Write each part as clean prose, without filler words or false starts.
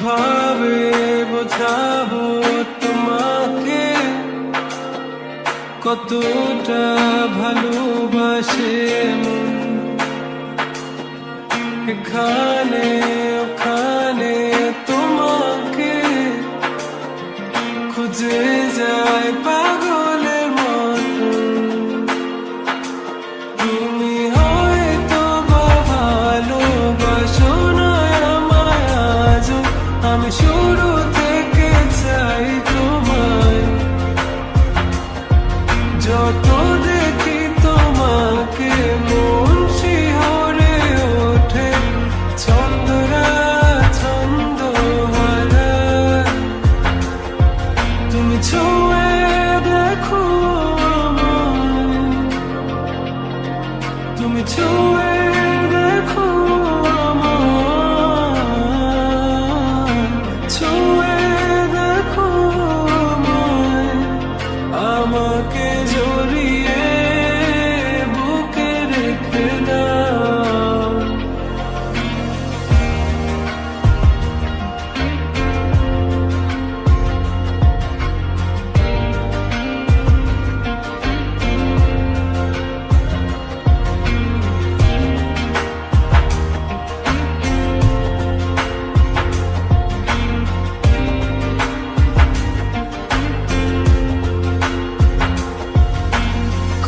কিভাবে বোঝাবো তোমাকে কতটা ভালোবাসে মন। এখানে ওখানে তোমাকে খুঁজে যায় পাগলের মতো। তুমি হয়তো বা ভালোবাসো না আমায় আজও, আমি শুরু থেকে চাই তোমায়। যত দেখি তোমাকে মন শিহরে ওঠে, ছন্দরা ছন্দ হারায়। তুমি ছুঁয়ে দেখো আমায়, তুমি ছুঁয়ে দেখো আমায়, ছুঁয়ে দেখো আমায়। আমাকে জড়িয়ে বুকে রেখে দাও।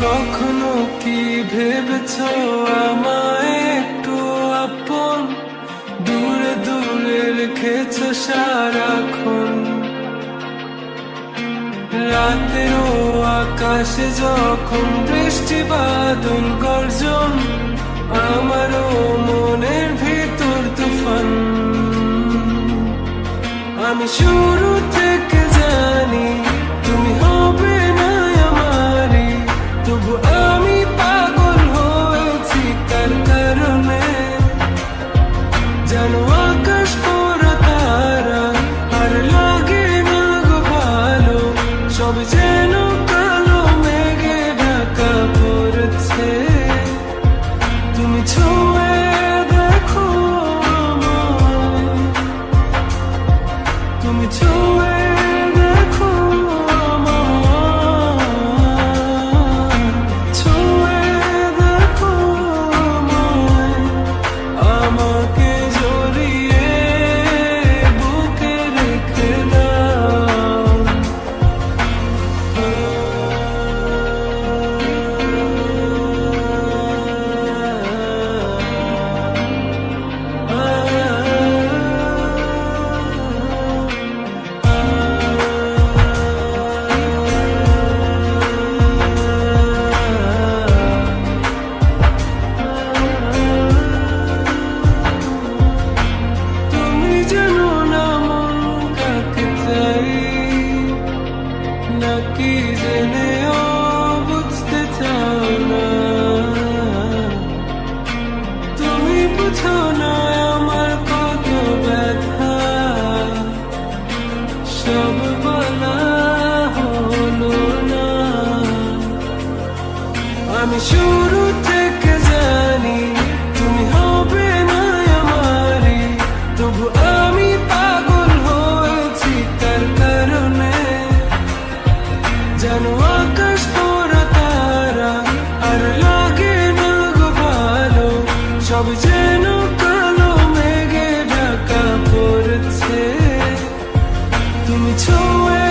কখনো কি ভেবেছো আমায় একটু আপন, দূরে দূরে রেখেছো সারাক্ষণ। রাতেরও আকাশে যখন বৃষ্টি বাদল গর্জন, আমারও মনের ভিতর তুফান। আমি শুরু থেকে জানি তুমি হবে না আমারই, তবু আমি পাগল হয়েছি তার কারণে। জানো আকাশ পোড়া তারা আর লাগে না গো ভালো, সব যেন কালো মেঘে ঢাকা পড়েছে। তুমি ছুঁয়ে দেখো আমায়, তুমি ছুঁয়ে দেখো আমায়, ছুঁয়ে দেখো আমায়। আমাকে জড়িয়ে বুকে রেখে দাও। তুমি জানো না মন কাকে চাই, নাকি জেনেও বুঝতে চাও না। তুমি বুঝো না আমার কত ব্যথা, সব বলা হলো না। আমি শুরু থেকে জানি তুমি হবে না আমারই, তবু আমি পাগল হয়েছি তার কারণে। জানো আকাশ পোড়া তারা আর লাগে না গো ভালো, সব যেন কালো মেঘে ঢাকা পড়েছে। তুমি ছুঁয়ে